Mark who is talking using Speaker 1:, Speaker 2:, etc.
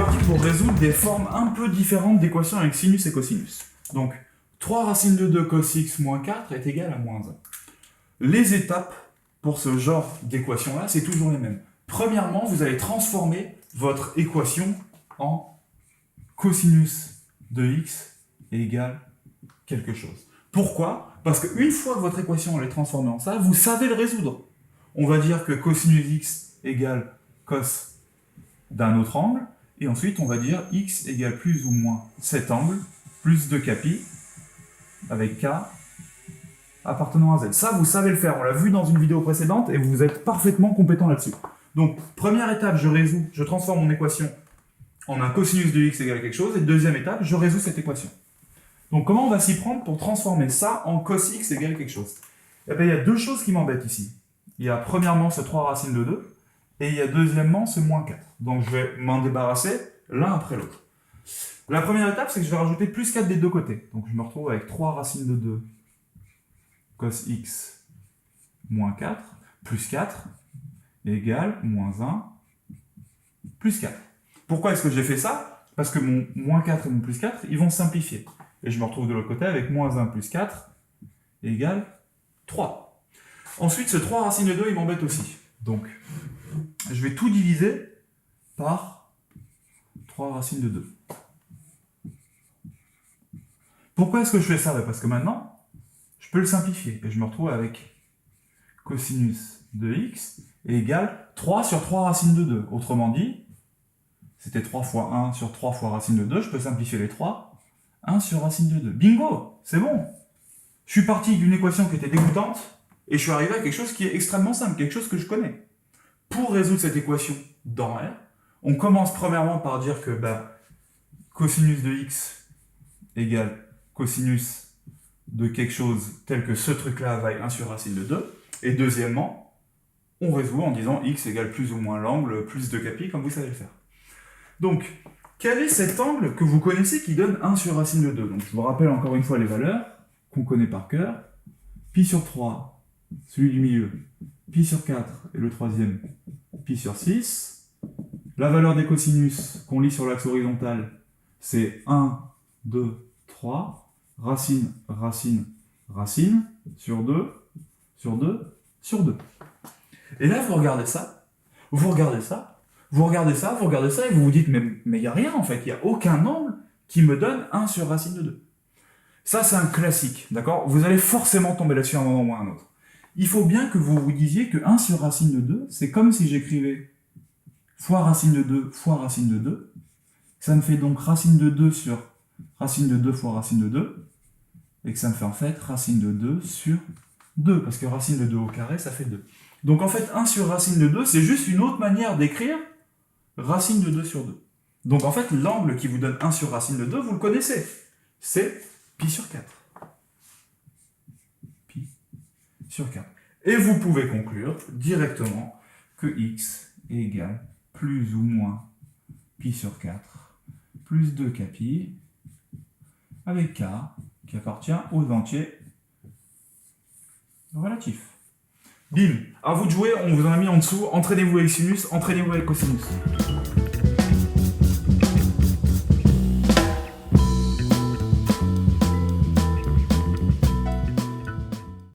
Speaker 1: parti pour résoudre des formes un peu différentes d'équations avec sinus et cosinus. Donc, 3 racine de 2 cos x moins 4 est égal à moins 1. Les étapes pour ce genre d'équation-là, c'est toujours les mêmes. Premièrement, vous allez transformer votre équation en cosinus de x égale quelque chose. Pourquoi? Parce qu'une fois que votre équation elle est transformée en ça, vous savez le résoudre. On va dire que cosinus x égale cos d'un autre angle, et ensuite on va dire x égale plus ou moins cet angle, plus 2 capi, avec k appartenant à z. Ça, vous savez le faire, on l'a vu dans une vidéo précédente, et vous êtes parfaitement compétent là-dessus. Donc, première étape, je transforme mon équation en un cosinus de x égale quelque chose, et deuxième étape, je résous cette équation. Donc, comment on va s'y prendre pour transformer ça en cos x égale quelque chose? Eh bien, il y a deux choses qui m'embêtent ici. Il y a premièrement ce 3 racine de 2, et il y a deuxièmement ce moins 4. Donc, je vais m'en débarrasser l'un après l'autre. La première étape, c'est que je vais rajouter plus 4 des deux côtés. Donc, je me retrouve avec 3 racine de 2 cos x moins 4 plus 4 égale moins 1 plus 4. Pourquoi est-ce que j'ai fait ça? Parce que mon moins 4 et mon plus 4, ils vont simplifier. Et je me retrouve de l'autre côté avec moins 1 plus 4 égale 3. Ensuite, ce 3 racine de 2, il m'embête aussi. Donc, je vais tout diviser par 3 racines de 2. Pourquoi est-ce que je fais ça? Parce que maintenant, je peux le simplifier. Et je me retrouve avec cosinus de x égale 3 sur 3 racines de 2. Autrement dit, c'était 3 fois 1 sur 3 fois racine de 2. Je peux simplifier les 3. 1 sur racine de 2. Bingo! C'est bon! Je suis parti d'une équation qui était dégoûtante et je suis arrivé à quelque chose qui est extrêmement simple, quelque chose que je connais. Pour résoudre cette équation dans R, on commence premièrement par dire que cosinus de x égale cosinus de quelque chose tel que ce truc-là vaille 1 sur racine de 2. Et deuxièmement, on résout en disant x égale plus ou moins l'angle plus 2 capi, comme vous savez le faire. Donc, quel est cet angle que vous connaissez qui donne 1 sur racine de 2? Donc, je vous rappelle encore une fois les valeurs qu'on connaît par cœur. Pi sur 3, celui du milieu, pi sur 4 et le troisième, pi sur 6. La valeur des cosinus qu'on lit sur l'axe horizontal, c'est 1, 2, 3. Racine, racine, racine, sur 2, sur 2, sur 2. Et là, vous regardez ça, vous regardez ça, vous regardez ça, vous regardez ça, et vous vous dites, mais il n'y a rien en fait, il n'y a aucun angle qui me donne 1 sur racine de 2. Ça, c'est un classique, d'accord? Vous allez forcément tomber là-dessus à un moment ou à un autre. Il faut bien que vous vous disiez que 1 sur racine de 2, c'est comme si j'écrivais fois racine de 2 fois racine de 2. Ça me fait donc racine de 2 sur racine de 2 fois racine de 2. Et que ça me fait en fait racine de 2 sur 2, parce que racine de 2 au carré, ça fait 2. Donc en fait, 1 sur racine de 2, c'est juste une autre manière d'écrire racine de 2 sur 2. Donc en fait, l'angle qui vous donne 1 sur racine de 2, vous le connaissez. C'est pi sur 4. Pi sur 4. Et vous pouvez conclure directement que x égale plus ou moins pi sur 4 plus 2 capi avec k qui appartient aux entiers relatifs. Bim! À vous de jouer, on vous en a mis en dessous. Entraînez-vous avec sinus, entraînez-vous avec cosinus.